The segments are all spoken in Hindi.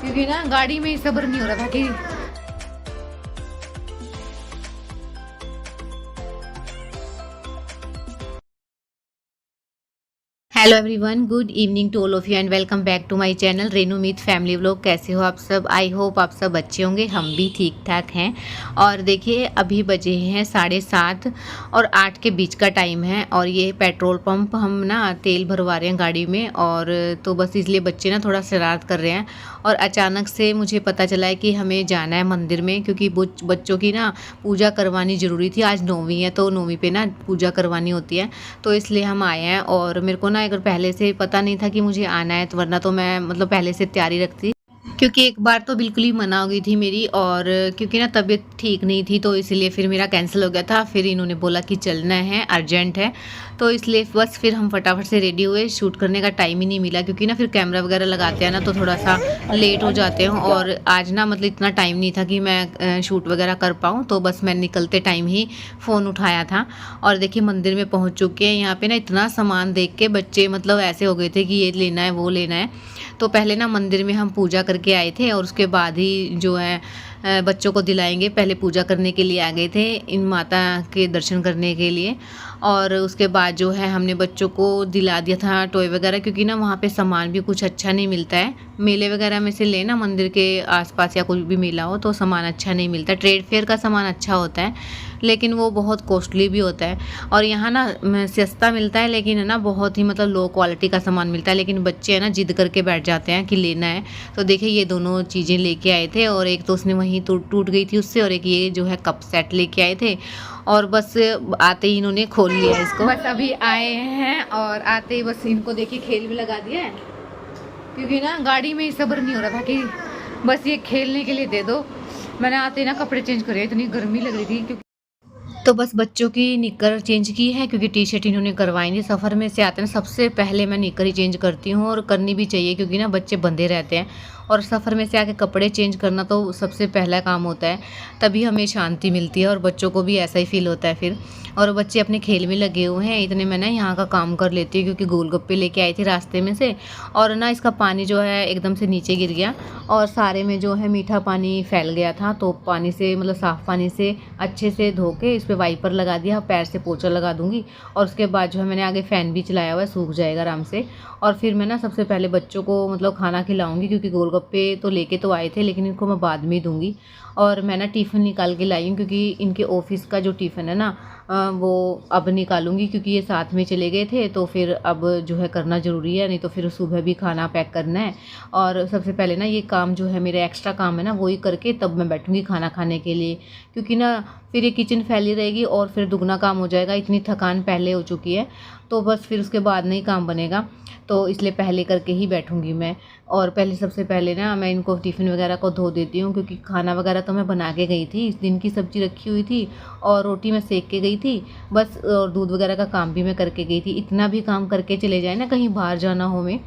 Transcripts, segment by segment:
क्योंकि ना गाड़ी में सब्र नहीं हो रहा था कि hello everyone, good evening to all of you and welcome back to my channel Renu Meet family vlog. कैसे हो आप सब? आई होप आप सब अच्छे होंगे। हम भी ठीक ठाक हैं। और देखिए अभी बजे हैं 7:30 और 8 के बीच का टाइम है और ये पेट्रोल पंप हम ना तेल भरवा रहे हैं गाड़ी में। और तो बस इसलिए बच्चे ना थोड़ा शरारत कर रहे हैं। और अचानक से मुझे पता चला है कि हमें जाना है मंदिर में, क्योंकि बच्चों की ना पूजा करवानी ज़रूरी थी। आज 9वीं है तो 9वीं पे ना पूजा करवानी होती है, तो इसलिए हम आए हैं। और मेरे को ना अगर पहले से पता नहीं था कि मुझे आना है तो वरना तो मैं मतलब पहले से तैयारी रखती, क्योंकि एक बार तो बिल्कुल ही मना हो गई थी मेरी। और क्योंकि ना तबीयत ठीक नहीं थी तो इसलिए फिर मेरा कैंसिल हो गया था। फिर इन्होंने बोला कि चलना है, अर्जेंट है, तो इसलिए बस फिर हम फटाफट से रेडी हुए। शूट करने का टाइम ही नहीं मिला क्योंकि ना फिर कैमरा वगैरह लगाते हैं ना तो थोड़ा सा लेट हो जाते हैं। और आज ना मतलब इतना टाइम नहीं था कि मैं शूट वगैरह कर पाऊँ, तो बस मैं निकलते टाइम ही फ़ोन उठाया था। और देखिए मंदिर में पहुँच चुके हैं। यहाँ पे ना इतना सामान देख के बच्चे मतलब ऐसे हो गए थे कि ये लेना है वो लेना है। तो पहले ना मंदिर में हम पूजा करके आए थे और उसके बाद ही जो है बच्चों को दिलाएंगे। पहले पूजा करने के लिए आ गए थे, इन माता के दर्शन करने के लिए। और उसके बाद जो है हमने बच्चों को दिला दिया था टॉय वगैरह, क्योंकि ना वहाँ पे सामान भी कुछ अच्छा नहीं मिलता है। मेले वगैरह में से लेना, मंदिर के आसपास या कुछ भी मेला हो तो सामान अच्छा नहीं मिलता। ट्रेड फेयर का सामान अच्छा होता है लेकिन वो बहुत कॉस्टली भी होता है। और यहाँ ना सस्ता मिलता है लेकिन है ना बहुत ही मतलब लो क्वालिटी का सामान मिलता है। लेकिन बच्चे है ना जिद करके बैठ जाते हैं कि लेना है। तो देखिए ये दोनों चीज़ें लेके आए थे और एक तो उसने वहीं टूट गई थी उससे, और एक ये जो है कप सेट लेके आए थे। और बस आते ही इन्होंने खोल लिया इसको। बस अभी आए हैं और आते ही बस इनको देखिए खेल भी लगा दिया है, क्योंकि ना गाड़ी में ही सब्र नहीं हो रहा था कि बस ये खेलने के लिए दे दो। मैंने आते ही ना कपड़े चेंज करे, इतनी गर्मी लग रही थी। क्योंकि तो बस बच्चों की निक्कर चेंज की है क्योंकि टी शर्ट इन्होंने करवाई नहीं। सफ़र में से आते हैं सबसे पहले मैं निक्कर ही चेंज करती हूँ और करनी भी चाहिए, क्योंकि ना बच्चे बंधे रहते हैं और सफ़र में से आके कपड़े चेंज करना तो सबसे पहला काम होता है, तभी हमें शांति मिलती है और बच्चों को भी ऐसा ही फील होता है फिर। और बच्चे अपने खेल में लगे हुए हैं, इतने मैं ना यहाँ का काम कर लेती हूँ, क्योंकि गोलगप्पे लेके आई थी रास्ते में से और ना इसका पानी जो है एकदम से नीचे गिर गया और सारे में जो है मीठा पानी फैल गया था। तो पानी से मतलब साफ़ पानी से अच्छे से धो के इस पर वाइपर लगा दिया, पैर से पोछा लगा दूँगी। और उसके बाद जो है मैंने आगे फ़ैन भी चलाया हुआ है, सूख जाएगा आराम से। और फिर मैं ना सबसे पहले बच्चों को मतलब खाना खिलाऊँगी, क्योंकि गोलगप्पे तो लेके तो आए थे लेकिन इनको मैं बाद में ही दूँगी। और मैं ना टिफ़िन निकाल के लाई हूँ, क्योंकि इनके ऑफिस का जो टिफ़िन है ना वो अब निकालूंगी, क्योंकि ये साथ में चले गए थे तो फिर अब जो है करना ज़रूरी है, नहीं तो फिर सुबह भी खाना पैक करना है। और सबसे पहले ना ये काम जो है मेरा एक्स्ट्रा काम है ना वो ही करके तब मैं बैठूंगी खाना खाने के लिए, क्योंकि ना फिर ये किचन फैली रहेगी और फिर दुगना काम हो जाएगा। इतनी थकान पहले हो चुकी है तो बस फिर उसके बाद नहीं काम बनेगा, तो इसलिए पहले करके ही बैठूंगी मैं। और पहले सबसे पहले ना मैं इनको टिफ़िन वगैरह को धो देती हूँ, क्योंकि खाना वगैरह तो मैं बना के गई थी, इस दिन की सब्ज़ी रखी हुई थी और रोटी मैं सेक के गई थी बस। और दूध वगैरह का काम भी मैं करके गई थी। इतना भी काम करके चले जाए ना, कहीं बाहर जाना हो में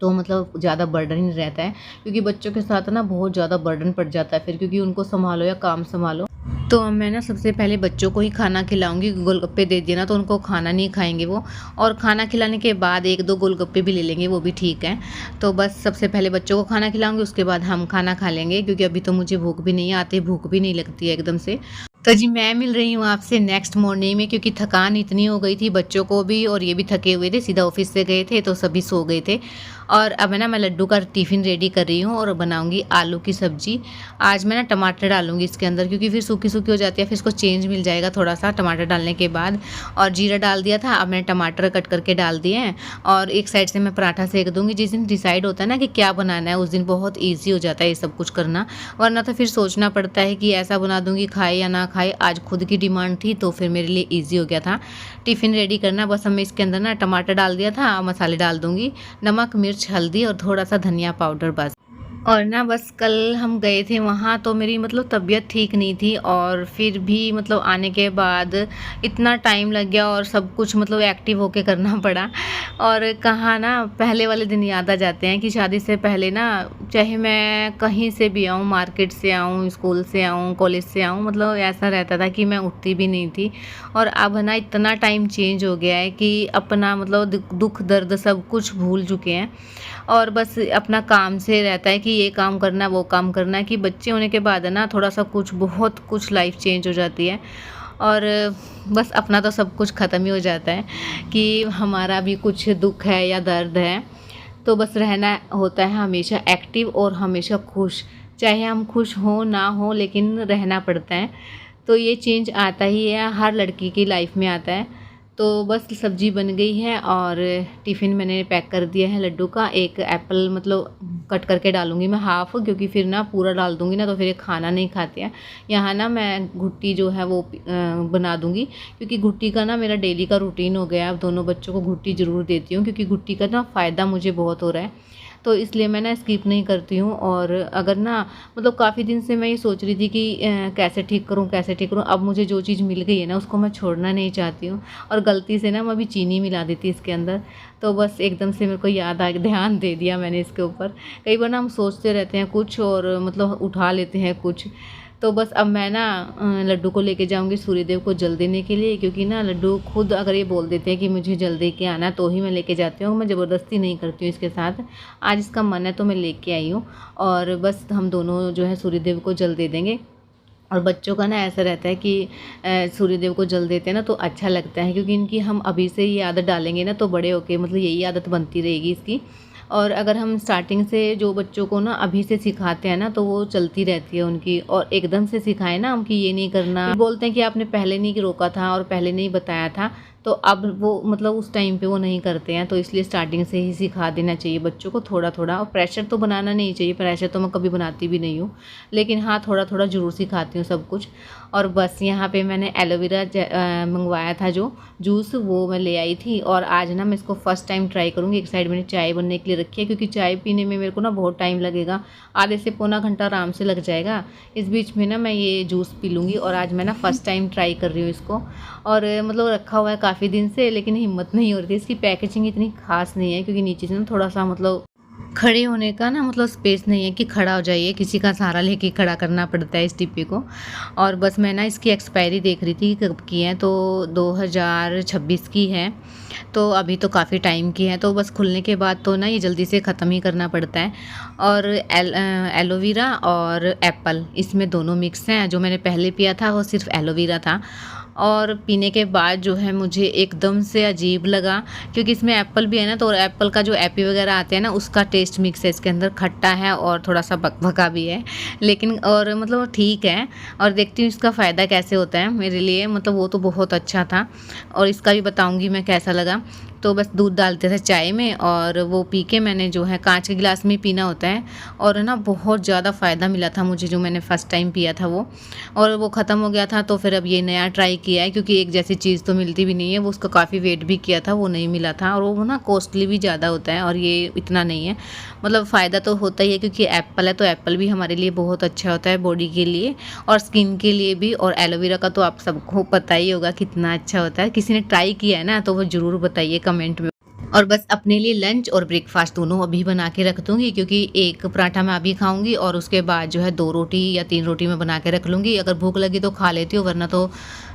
तो मतलब ज़्यादा बर्डन नहीं रहता है, क्योंकि बच्चों के साथ ना बहुत ज़्यादा बर्डन पड़ जाता है फिर, क्योंकि उनको संभालो या काम संभालो। तो मैं ना सबसे पहले बच्चों को ही खाना खिलाऊंगी। गोलगप्पे दे दिए ना तो उनको खाना नहीं खाएंगे वो, और खाना खिलाने के बाद 1-2 गोलगप्पे भी ले लेंगे, वो भी ठीक है। तो बस सबसे पहले बच्चों को खाना खिलाऊंगी, उसके बाद हम खाना खा लेंगे, क्योंकि अभी तो मुझे भूख भी नहीं आती, भूख भी नहीं लगती है एकदम से। तो जी मैं मिल रही हूँ आपसे नेक्स्ट मॉर्निंग में, क्योंकि थकान इतनी हो गई थी बच्चों को भी और ये भी थके हुए थे, सीधा ऑफिस से गए थे तो सभी सो गए थे। और अब ना मैं लड्डू का टिफ़िन रेडी कर रही हूँ और बनाऊंगी आलू की सब्ज़ी। आज मैं ना टमाटर डालूंगी इसके अंदर, क्योंकि फिर सूखी सूखी हो जाती है, फिर इसको चेंज मिल जाएगा थोड़ा सा टमाटर डालने के बाद। और जीरा डाल दिया था, अब मैंने टमाटर कट करके डाल दिए हैं। और एक साइड से मैं पराठा सेक दूँगी। जिस दिन डिसाइड होता है ना कि क्या बनाना है उस दिन बहुत ईजी हो जाता है ये सब कुछ करना, वरना तो फिर सोचना पड़ता है कि ऐसा बना दूँगी खाए या ना खाए। आज खुद की डिमांड थी तो फिर मेरे लिए ईजी हो गया था टिफ़िन रेडी करना। बस हमें इसके अंदर ना टमाटर डाल दिया था, मसाले डाल दूँगी, नमक मिर्च हल्दी और थोड़ा सा धनिया पाउडर बस। और ना बस कल हम गए थे वहाँ तो मेरी मतलब तबीयत ठीक नहीं थी, और फिर भी मतलब आने के बाद इतना टाइम लग गया और सब कुछ मतलब एक्टिव होके करना पड़ा। और कहाँ ना पहले वाले दिन याद आ जाते हैं कि शादी से पहले ना चाहे मैं कहीं से भी आऊँ, मार्केट से आऊँ, स्कूल से आऊँ, कॉलेज से आऊँ, मतलब ऐसा रहता था कि मैं उठती भी नहीं थी। और अब ना इतना टाइम चेंज हो गया है कि अपना मतलब दुख दर्द सब कुछ भूल चुके हैं और बस अपना काम से रहता है कि ये काम करना है, वो काम करना है, कि बच्चे होने के बाद है ना थोड़ा सा बहुत कुछ लाइफ चेंज हो जाती है। और बस अपना तो सब कुछ ख़त्म ही हो जाता है कि हमारा भी कुछ दुख है या दर्द है, तो बस रहना होता है हमेशा एक्टिव और हमेशा खुश। चाहे हम खुश हों ना हो, लेकिन रहना पड़ता है। तो ये चेंज आता ही है, हर लड़की की लाइफ में आता है। तो बस सब्जी बन गई है और टिफ़िन मैंने पैक कर दिया है लड्डू का। एक एप्पल मतलब कट करके डालूँगी मैं हाफ़, क्योंकि फिर ना पूरा डाल दूँगी ना तो फिर ये खाना नहीं खाते हैं। यहाँ ना मैं घुट्टी जो है वो बना दूँगी, क्योंकि घुट्टी का ना मेरा डेली का रूटीन हो गया है। अब दोनों बच्चों को घुट्टी ज़रूर देती हूँ, क्योंकि घुट्टी का ना फ़ायदा मुझे बहुत हो रहा है, तो इसलिए मैं ना स्किप नहीं करती हूँ। और अगर ना मतलब काफ़ी दिन से मैं ये सोच रही थी कि कैसे ठीक करूँ, कैसे ठीक करूँ। अब मुझे जो चीज़ मिल गई है ना उसको मैं छोड़ना नहीं चाहती हूँ, और गलती से ना मैं अभी चीनी मिला दी थी इसके अंदर, तो बस एकदम से मेरे को याद आ ध्यान दे दिया मैंने इसके ऊपर। कई बार ना हम सोचते रहते हैं कुछ और मतलब उठा लेते हैं कुछ। तो बस अब मैं ना लड्डू को लेके जाऊंगी सूर्यदेव को जल देने के लिए, क्योंकि ना लड्डू खुद अगर ये बोल देते हैं कि मुझे जल दे के आना तो ही मैं लेके जाती हूँ। मैं ज़बरदस्ती नहीं करती हूँ इसके साथ। आज इसका मन है तो मैं लेके आई हूँ, और बस हम दोनों जो है सूर्यदेव को जल दे देंगे। और बच्चों का ना ऐसा रहता है कि सूर्यदेव को जल देते हैं ना तो अच्छा लगता है, क्योंकि इनकी हम अभी से ये आदत डालेंगे ना तो बड़े होके मतलब यही आदत बनती रहेगी इसकी। और अगर हम स्टार्टिंग से जो बच्चों को ना अभी से सिखाते हैं ना तो वो चलती रहती है उनकी। और एकदम से सिखाएं ना हम कि ये नहीं करना, बोलते हैं कि आपने पहले नहीं रोका था और पहले नहीं बताया था, तो अब वो मतलब उस टाइम पे वो नहीं करते हैं। तो इसलिए स्टार्टिंग से ही सिखा देना चाहिए बच्चों को थोड़ा थोड़ा। और प्रेशर तो बनाना नहीं चाहिए, प्रेशर तो मैं कभी बनाती भी नहीं हूँ, लेकिन हाँ थोड़ा थोड़ा ज़रूर सिखाती हूँ सब कुछ। और बस यहाँ पे मैंने एलोवेरा मंगवाया था जो जूस, वो मैं ले आई थी, और आज ना मैं इसको फ़र्स्ट टाइम ट्राई करूँगी। एक साइड मैंने चाय बनने के लिए रखी है, क्योंकि चाय पीने में मेरे को ना बहुत टाइम लगेगा, आधे से पौना घंटा आराम से लग जाएगा। इस बीच में ना मैं ये जूस पी लूँगी। और आज मैं ना फ़र्स्ट टाइम ट्राई कर रही हूँ इसको, और मतलब रखा हुआ है काफ़ी दिन से, लेकिन हिम्मत नहीं हो रही थी। इसकी पैकेजिंग इतनी खास नहीं है, क्योंकि नीचे से ना थोड़ा सा मतलब खड़े होने का ना मतलब स्पेस नहीं है कि खड़ा हो जाइए, किसी का सहारा लेके खड़ा करना पड़ता है इस डिब्बे को। और बस मैं ना इसकी एक्सपायरी देख रही थी कब की है, तो 2026 की है, तो अभी तो काफ़ी टाइम की है। तो बस खुलने के बाद तो ना ये जल्दी से ख़त्म ही करना पड़ता है। और एलोवेरा और एप्पल इसमें दोनों मिक्स हैं। जो मैंने पहले पिया था वो सिर्फ एलोवेरा था, और पीने के बाद जो है मुझे एकदम से अजीब लगा, क्योंकि इसमें एप्पल भी है ना, तो एप्पल का जो एपी वगैरह आते हैं ना उसका टेस्ट मिक्स है इसके अंदर, खट्टा है और थोड़ा सा बकबका भी है, लेकिन और मतलब ठीक है। और देखती हूँ इसका फ़ायदा कैसे होता है मेरे लिए, मतलब वो तो बहुत अच्छा था, और इसका भी बताऊँगी मैं कैसा लगा। तो बस दूध डालते थे चाय में, और वो पी के मैंने जो है कांच के गिलास में पीना होता है, और ना बहुत ज़्यादा फ़ायदा मिला था मुझे जो मैंने फ़र्स्ट टाइम पिया था वो, और वो ख़त्म हो गया था। तो फिर अब ये नया ट्राई किया है, क्योंकि एक जैसी चीज़ तो मिलती भी नहीं है। वो उसका काफ़ी वेट भी किया था, वो नहीं मिला था, और वो ना कॉस्टली भी ज़्यादा होता है, और ये इतना नहीं है। मतलब फ़ायदा तो होता ही है, क्योंकि एप्पल है तो एप्पल भी हमारे लिए बहुत अच्छा होता है बॉडी के लिए और स्किन के लिए भी। और एलोवेरा का तो आप सबको पता ही होगा कितना अच्छा होता है। किसी ने ट्राई किया है ना तो वो ज़रूर बताइए कमेंट में। और बस अपने लिए लंच और ब्रेकफास्ट दोनों अभी बना के रख दूँगी, क्योंकि एक पराठा मैं अभी खाऊंगी और उसके बाद जो है 2 रोटी या 3 रोटी मैं बना के रख लूँगी। अगर भूख लगी तो खा लेती हूँ, वरना तो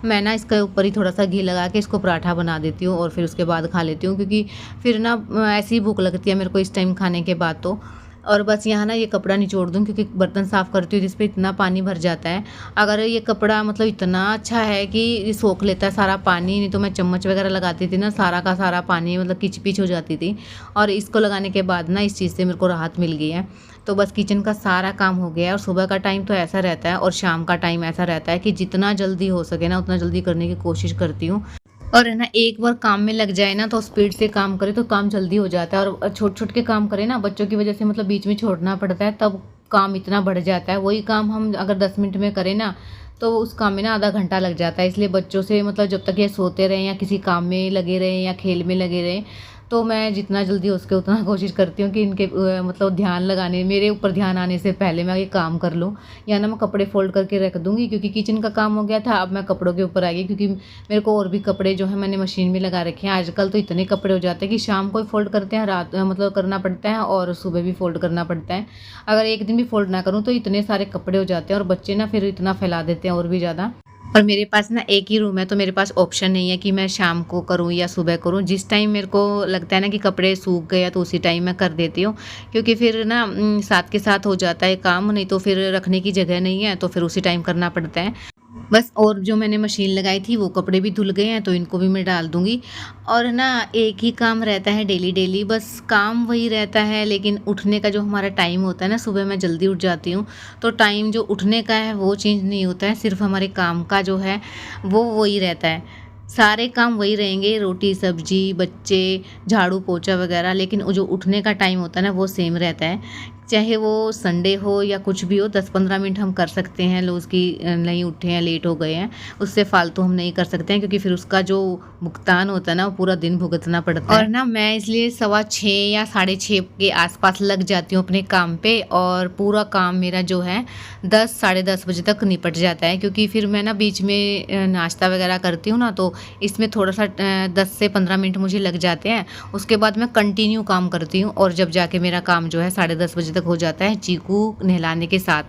मैं ना इसके ऊपर ही थोड़ा सा घी लगा के इसको पराठा बना देती हूँ, और फिर उसके बाद खा लेती हूँ, क्योंकि फिर ना ऐसी ही भूख लगती है मेरे को इस टाइम खाने के बाद तो। और बस यहाँ ना ये कपड़ा निचोड़ दूँ, क्योंकि बर्तन साफ़ करती हूँ जिस पे इतना पानी भर जाता है। अगर ये कपड़ा मतलब इतना अच्छा है कि ये सोख लेता है सारा पानी, नहीं तो मैं चम्मच वगैरह लगाती थी ना सारा का सारा पानी मतलब किच पिच हो जाती थी। और इसको लगाने के बाद ना इस चीज़ से मेरे को राहत मिल गई है। तो बस किचन का सारा काम हो गया है। और सुबह का टाइम तो ऐसा रहता है और शाम का टाइम ऐसा रहता है कि जितना जल्दी हो सके ना उतना जल्दी करने की कोशिश करती हूँ। और है ना, एक बार काम में लग जाए ना तो स्पीड से काम करे तो काम जल्दी हो जाता है। और छोटे छोटे के काम करें ना बच्चों की वजह से मतलब बीच में छोड़ना पड़ता है, तब काम इतना बढ़ जाता है। वही काम हम अगर 10 मिनट में करें ना तो उस काम में ना आधा घंटा लग जाता है। इसलिए बच्चों से मतलब जब तक ये सोते रहें या किसी काम में लगे रहें या खेल में लगे रहें, तो मैं जितना जल्दी हो सके उतना कोशिश करती हूँ कि इनके मतलब ध्यान लगाने, मेरे ऊपर ध्यान आने से पहले मैं ये काम कर लूँ। या ना मैं कपड़े फोल्ड करके रख दूँगी, क्योंकि किचन का काम हो गया था, अब मैं कपड़ों के ऊपर आ गई, क्योंकि मेरे को और भी कपड़े जो है मैंने मशीन में लगा रखे हैं। आजकल तो इतने कपड़े हो जाते हैं कि शाम को ही फोल्ड करते हैं, रात मतलब करना पड़ता है, और सुबह भी फोल्ड करना पड़ता है। अगर एक दिन भी फोल्ड ना करूँ तो इतने सारे कपड़े हो जाते हैं, और बच्चे ना फिर इतना फैला देते हैं और भी ज़्यादा। और मेरे पास ना एक ही रूम है, तो मेरे पास ऑप्शन नहीं है कि मैं शाम को करूँ या सुबह करूँ। जिस टाइम मेरे को लगता है ना कि कपड़े सूख गए तो उसी टाइम मैं कर देती हूँ, क्योंकि फिर ना साथ के साथ हो जाता है काम, नहीं तो फिर रखने की जगह नहीं है तो फिर उसी टाइम करना पड़ता है। बस, और जो मैंने मशीन लगाई थी वो कपड़े भी धुल गए हैं, तो इनको भी मैं डाल दूँगी। और ना एक ही काम रहता है डेली, बस काम वही रहता है, लेकिन उठने का जो हमारा टाइम होता है ना, सुबह मैं जल्दी उठ जाती हूँ, तो टाइम जो उठने का है वो चेंज नहीं होता है, सिर्फ़ हमारे काम का जो है वो वही रहता है। सारे काम वही रहेंगे, रोटी, सब्ज़ी, बच्चे, झाड़ू, पोछा वग़ैरह, लेकिन वो जो उठने का टाइम होता है ना वो सेम रहता है। चाहे वो संडे हो या कुछ भी हो, 10-15 मिनट हम कर सकते हैं लूज़ की नहीं उठे हैं, लेट हो गए हैं, उससे फ़ालतू हम नहीं कर सकते हैं, क्योंकि फिर उसका जो भुगतान होता है ना वो पूरा दिन भुगतना पड़ता है। और ना मैं इसलिए 6:15 या 6:30 के आस-पास लग जाती हूँ अपने काम पे, और पूरा काम मेरा जो है 10 साढ़े 10 बजे तक निपट जाता है, क्योंकि फिर मैं ना बीच में नाश्ता वग़ैरह करती हूँ ना, तो इसमें थोड़ा-सा 10 से 15 मिनट मुझे लग जाते हैं। उसके बाद मैं कंटिन्यू काम करती हूँ, और जब जाके मेरा काम जो है 10:30 बजे तक हो जाता है चीकू नहलाने के साथ।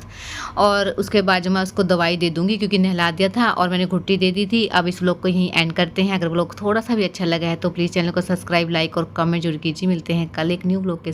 और उसके बाद जो मैं उसको दवाई दे दूँगी, क्योंकि नहला दिया था और मैंने घुट्टी दे दी थी। अब इस व्लॉग को यहीं एंड करते हैं। अगर व्लॉग थोड़ा-सा भी अच्छा लगा है तो प्लीज़ चैनल को सब्सक्राइब, लाइक और कमेंट ज़रूर कीजिए। मिलते हैं कल एक न्यू व्लॉग के